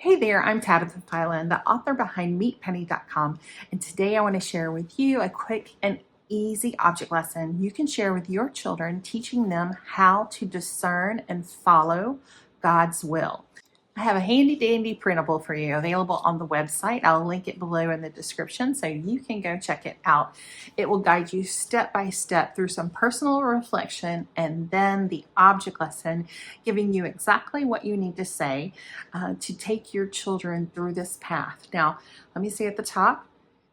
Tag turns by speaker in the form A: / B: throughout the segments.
A: Hey there, I'm Tabitha Filan, the author behind MeetPenny.com, and today I want to share with you a quick and easy object lesson you can share with your children, teaching them how to discern and follow God's will. I have a handy dandy printable for you available on the website. I'll link it below in the description so you can go check it out. It will guide you step by step through some personal reflection and then the object lesson, giving you exactly what you need to say to take your children through this path. Now, let me say at the top,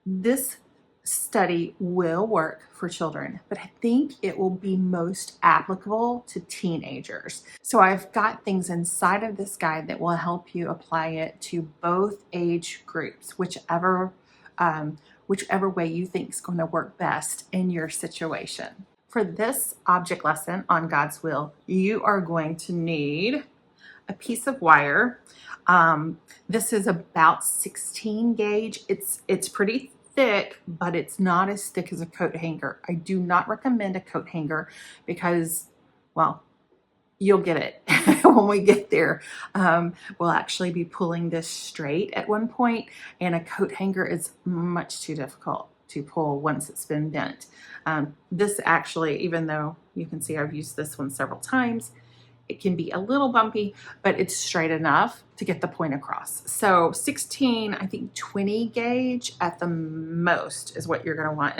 A: this study will work for children, but I think it will be most applicable to teenagers. So I've got things inside of this guide that will help you apply it to both age groups, whichever way you think is going to work best in your situation. For this object lesson on God's will, you are going to need a piece of wire. This is about 16 gauge. It's pretty thick, but it's not as thick as a coat hanger. I do not recommend a coat hanger because, well, you'll get it when we get there. We'll actually be pulling this straight at one point, and a coat hanger is much too difficult to pull once it's been bent. This actually, even though you can see I've used this one several times, it can be a little bumpy, but it's straight enough to get the point across. So 16, I think 20 gauge at the most is what you're gonna want.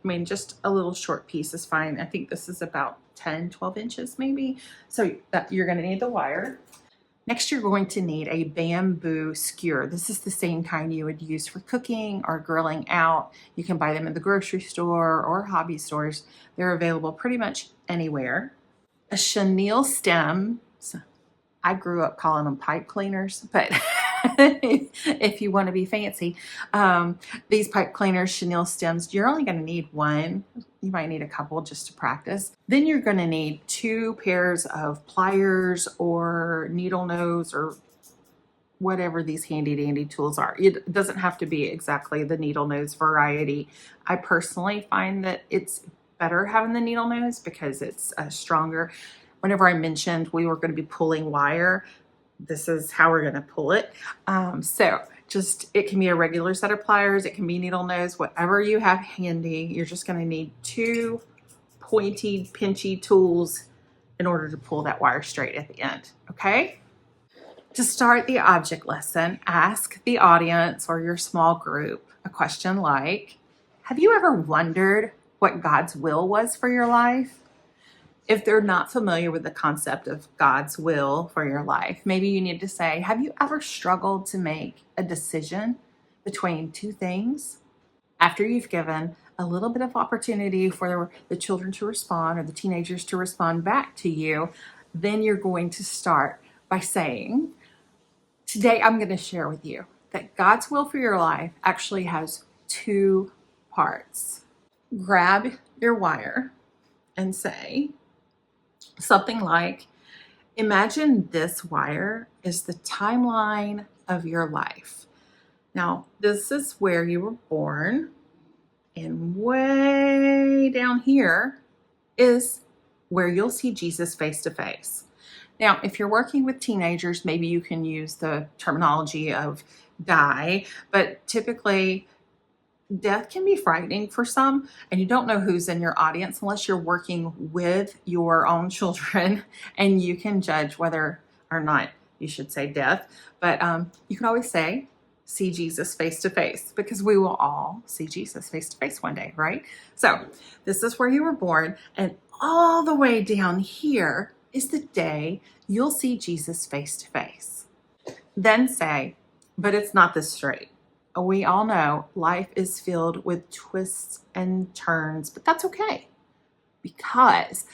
A: And just a little short piece is fine. I think this is about 10, 12 inches maybe. So you're gonna need the wire. Next, you're going to need a bamboo skewer. This is the same kind you would use for cooking or grilling out. You can buy them in the grocery store or hobby stores. They're available pretty much anywhere. A chenille stem. So I grew up calling them pipe cleaners, but if you want to be fancy, these pipe cleaners, chenille stems, you're only going to need one. You might need a couple just to practice. Then you're going to need 2 pairs of pliers or needle nose or whatever these handy dandy tools are. It doesn't have to be exactly the needle nose variety. I personally find that it's better having the needle nose because it's stronger. Whenever I mentioned we were going to be pulling wire, this is how we're going to pull it. It can be a regular set of pliers, it can be needle nose, whatever you have handy. You're just going to need 2 pointy, pinchy tools in order to pull that wire straight at the end, okay? To start the object lesson, ask the audience or your small group a question like, have you ever wondered what God's will was for your life? If they're not familiar with the concept of God's will for your life, maybe you need to say, have you ever struggled to make a decision between 2 things? After you've given a little bit of opportunity for the children to respond or the teenagers to respond back to you, then you're going to start by saying, today I'm going to share with you that God's will for your life actually has 2 parts. Grab your wire and say something like, imagine this wire is the timeline of your life. Now, this is where you were born, and way down here is where you'll see Jesus face to face. Now, if you're working with teenagers, maybe you can use the terminology of die, but typically death can be frightening for some, and you don't know who's in your audience unless you're working with your own children, and you can judge whether or not you should say death. But you can always say, see Jesus face to face, because we will all see Jesus face to face one day, right? So this is where you were born, and all the way down here is the day you'll see Jesus face to face. Then say, but it's not this straight. We all know life is filled with twists and turns, but that's okay because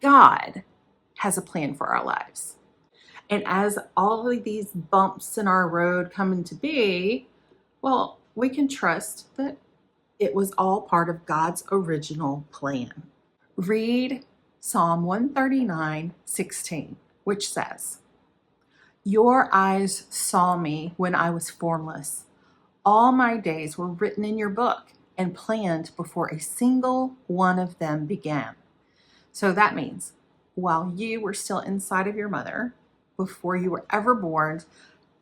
A: God has a plan for our lives. And as all of these bumps in our road come into be, well, we can trust that it was all part of God's original plan. Read Psalm 139:16, which says, your eyes saw me when I was formless. All my days were written in your book and planned before a single one of them began. So that means while you were still inside of your mother, before you were ever born,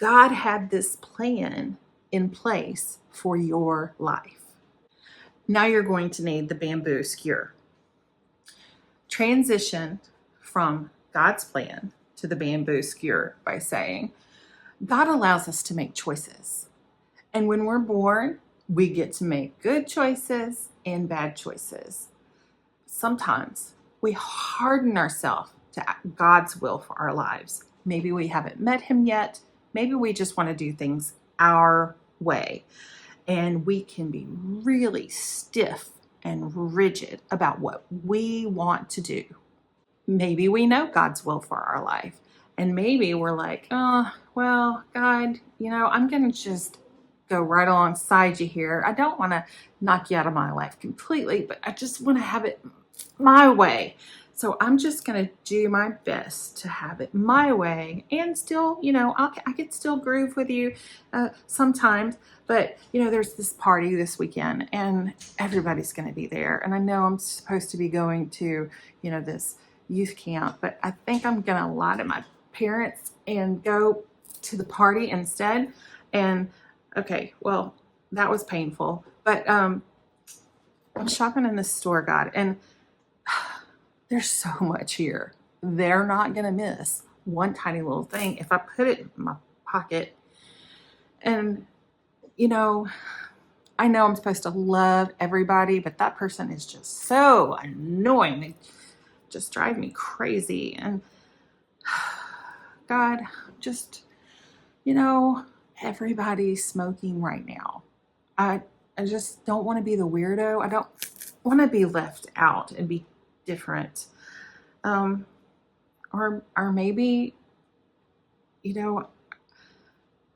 A: God had this plan in place for your life. Now you're going to need the bamboo skewer. Transition from God's plan to the bamboo skewer by saying, God allows us to make choices. And when we're born, we get to make good choices and bad choices. Sometimes we harden ourselves to God's will for our lives. Maybe we haven't met him yet. Maybe we just want to do things our way. And we can be really stiff and rigid about what we want to do. Maybe we know God's will for our life. And maybe we're like, oh, well, God, I'm going to just go right alongside you here. I don't want to knock you out of my life completely, but I just want to have it my way. So I'm just going to do my best to have it my way, and still, I could still groove with you sometimes, but there's this party this weekend and everybody's going to be there. And I know I'm supposed to be going to, this youth camp, but I think I'm going to lie to my parents and go to the party instead. And okay, well, that was painful, but I'm shopping in the store, God, and there's so much here. They're not going to miss one tiny little thing if I put it in my pocket. And, I know I'm supposed to love everybody, but that person is just so annoying. They just drive me crazy. And God, just, everybody's smoking right now. I just don't want to be the weirdo. I don't want to be left out and be different. Or maybe,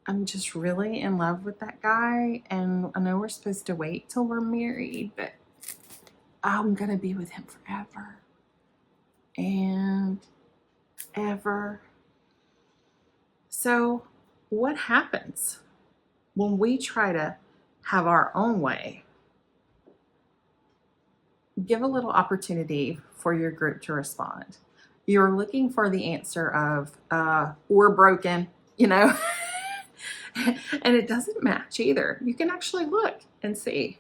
A: I'm just really in love with that guy, and I know we're supposed to wait till we're married, but I'm going to be with him forever and ever. So what happens when we try to have our own way? Give a little opportunity for your group to respond. You're looking for the answer of, we're broken, and it doesn't match either. You can actually look and see.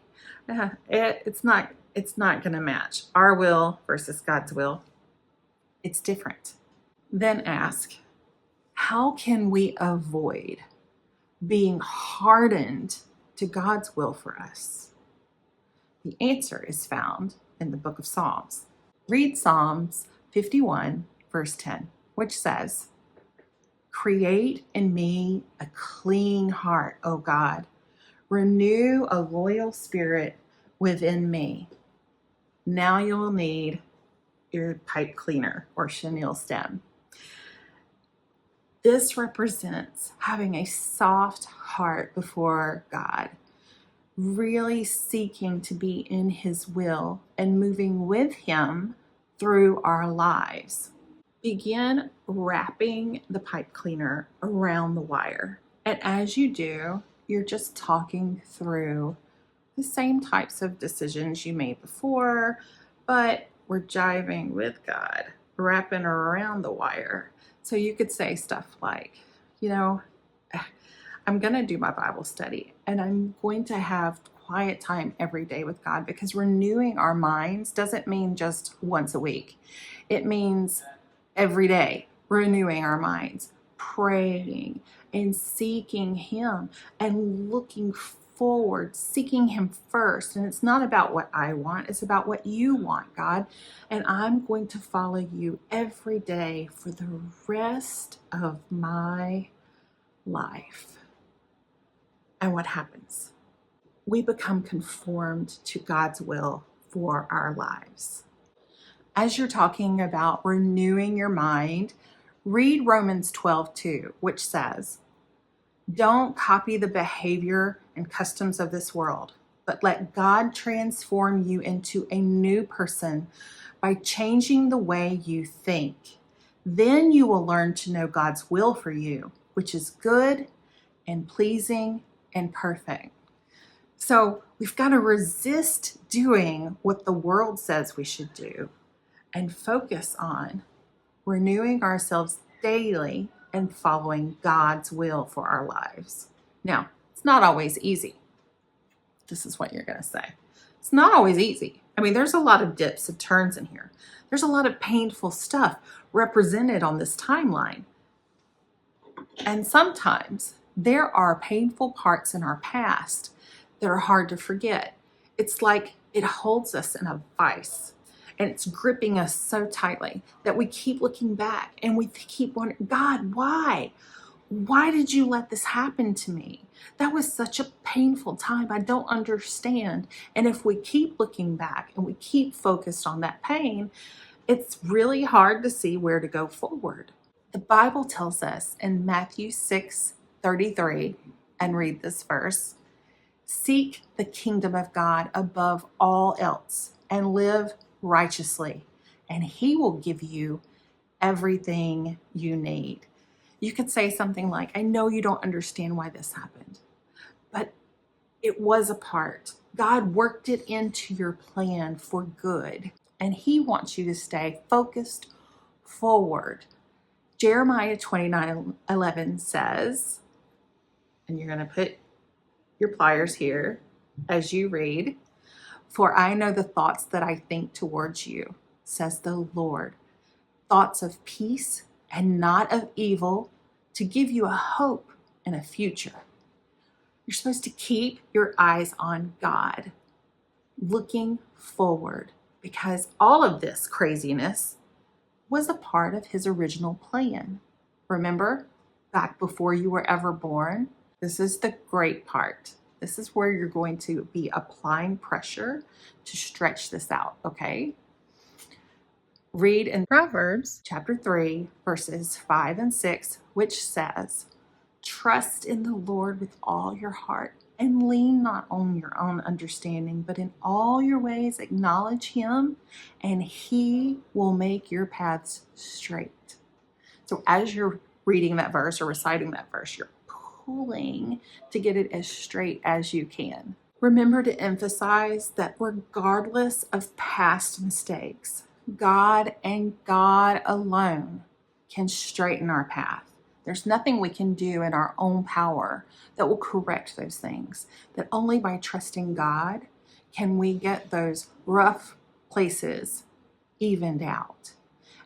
A: It's not going to match our will versus God's will. It's different. Then ask, how can we avoid being hardened to God's will for us? The answer is found in the book of Psalms. Read Psalms 51, verse 10, which says, "Create in me a clean heart, O God. Renew a loyal spirit within me." Now you'll need your pipe cleaner or chenille stem. This represents having a soft heart before God, really seeking to be in his will and moving with him through our lives. Begin wrapping the pipe cleaner around the wire. And as you do, you're just talking through the same types of decisions you made before, but we're jiving with God, wrapping around the wire. So you could say stuff like, I'm going to do my Bible study and I'm going to have quiet time every day with God, because renewing our minds doesn't mean just once a week. It means every day, renewing our minds, praying and seeking him and looking forward, seeking him first. And it's not about what I want, it's about what you want, God. And I'm going to follow you every day for the rest of my life. And what happens? We become conformed to God's will for our lives. As you're talking about renewing your mind, read Romans 12:2, which says, "Don't copy the behavior and customs of this world, but let God transform you into a new person by changing the way you think. Then you will learn to know God's will for you, which is good and pleasing and perfect." So we've got to resist doing what the world says we should do and focus on renewing ourselves daily and following God's will for our lives. Now, it's not always easy. This is what you're going to say. It's not always easy. I mean, there's a lot of dips and turns in here. There's a lot of painful stuff represented on this timeline. And sometimes there are painful parts in our past that are hard to forget. It's like it holds us in a vice and it's gripping us so tightly that we keep looking back and we keep wondering, God, why? Why did you let this happen to me? That was such a painful time. I don't understand. And if we keep looking back and we keep focused on that pain, it's really hard to see where to go forward. The Bible tells us in Matthew 6:33, and read this verse, seek the kingdom of God above all else and live righteously, and he will give you everything you need. You could say something like, I know you don't understand why this happened, but it was a part. God worked it into your plan for good, and he wants you to stay focused forward. Jeremiah 29:11 says, and you're going to put your pliers here as you read, for I know the thoughts that I think towards you, says the Lord, thoughts of peace and not of evil, to give you a hope and a future. You're supposed to keep your eyes on God, looking forward, because all of this craziness was a part of his original plan. Remember, back before you were ever born? This is the great part. This is where you're going to be applying pressure to stretch this out, okay? Read in Proverbs chapter 3, verses 5 and 6, which says, trust in the Lord with all your heart and lean not on your own understanding, but in all your ways acknowledge him, and he will make your paths straight. So as you're reading that verse or reciting that verse, you're pulling to get it as straight as you can. Remember to emphasize that regardless of past mistakes, God and God alone can straighten our path. There's nothing we can do in our own power that will correct those things. That only by trusting God can we get those rough places evened out.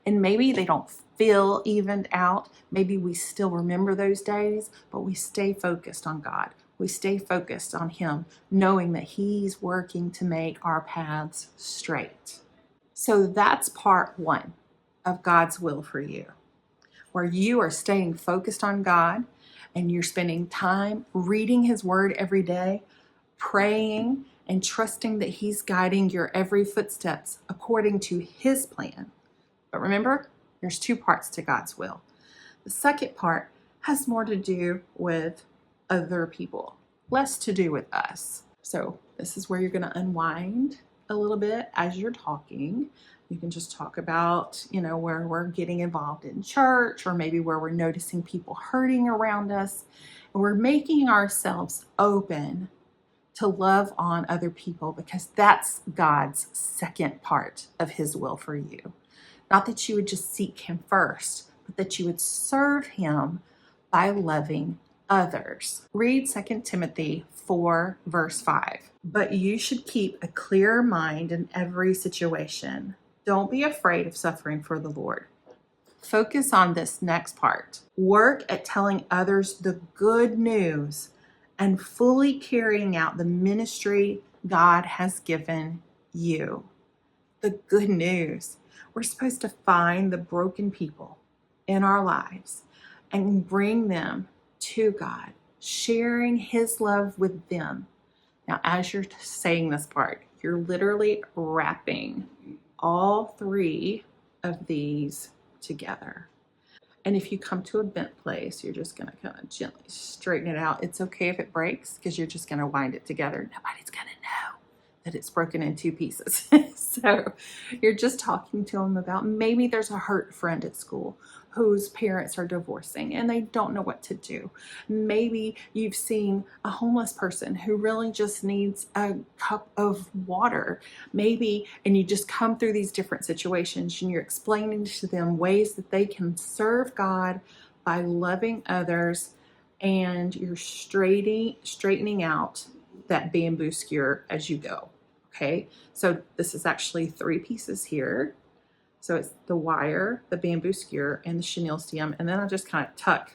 A: And maybe they don't feel evened out. Maybe we still remember those days, but we stay focused on God. We stay focused on him, knowing that he's working to make our paths straight. So that's part one of God's will for you, where you are staying focused on God and you're spending time reading his word every day, praying and trusting that he's guiding your every footsteps according to his plan. But remember, there's two parts to God's will. The second part has more to do with other people, less to do with us. So this is where you're going to unwind a little bit as you're talking. You can just talk about, where we're getting involved in church, or maybe where we're noticing people hurting around us, and we're making ourselves open to love on other people, because that's God's second part of his will for you. Not that you would just seek him first, but that you would serve him by loving others. Read 2 Timothy 4, verse 5. But you should keep a clear mind in every situation. Don't be afraid of suffering for the Lord. Focus on this next part. Work at telling others the good news and fully carrying out the ministry God has given you. The good news. We're supposed to find the broken people in our lives and bring them to God, sharing his love with them. Now, as you're saying this part, you're literally wrapping all three of these together. And if you come to a bent place, you're just going to kind of gently straighten it out. It's okay if it breaks, because you're just going to wind it together. Nobody's going to know that it's broken in two pieces. So you're just talking to them about, maybe there's a hurt friend at school whose parents are divorcing and they don't know what to do. Maybe you've seen a homeless person who really just needs a cup of water. Maybe, and you just come through these different situations and you're explaining to them ways that they can serve God by loving others, and you're straightening out that bamboo skewer as you go. Okay, so this is actually 3 pieces here. So it's the wire, the bamboo skewer, and the chenille stem. And then I just kind of tuck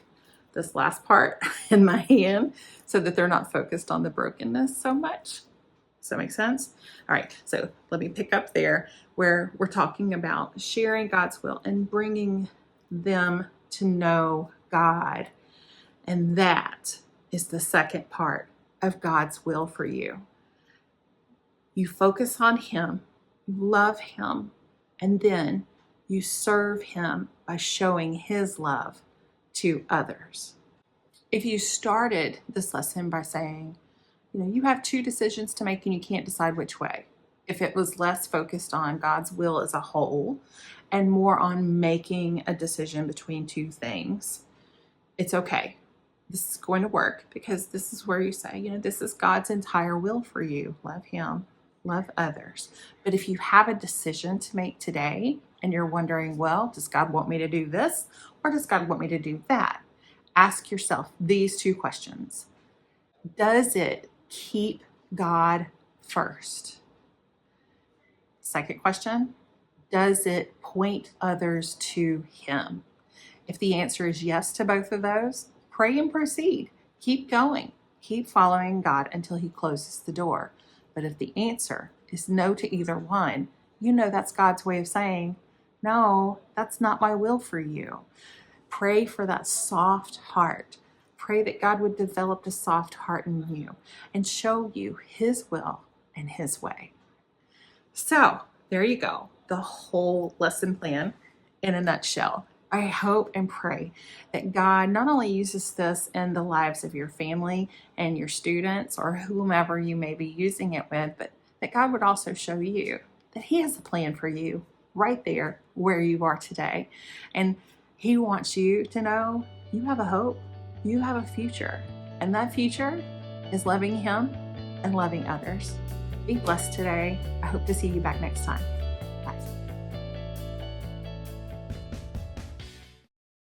A: this last part in my hand so that they're not focused on the brokenness so much. Does that make sense? All right, so let me pick up there where we're talking about sharing God's will and bringing them to know God. And that is the second part of God's will for you. You focus on Him, you love Him, and then you serve Him by showing His love to others. If you started this lesson by saying, you have 2 decisions to make and you can't decide which way. If it was less focused on God's will as a whole and more on making a decision between 2 things, it's okay. This is going to work, because this is where you say, this is God's entire will for you. Love Him, love others. But if you have a decision to make today and you're wondering, well, does God want me to do this or does God want me to do that? Ask yourself these 2 questions. Does it keep God first? Second question, does it point others to Him? If the answer is yes to both of those, pray and proceed. Keep going. Keep following God until He closes the door. But if the answer is no to either one, that's God's way of saying, no, that's not my will for you. Pray for that soft heart. Pray that God would develop a soft heart in you and show you His will and His way. So there you go, the whole lesson plan in a nutshell. I hope and pray that God not only uses this in the lives of your family and your students or whomever you may be using it with, but that God would also show you that He has a plan for you right there where you are today. And He wants you to know you have a hope, you have a future, and that future is loving Him and loving others. Be blessed today. I hope to see you back next time.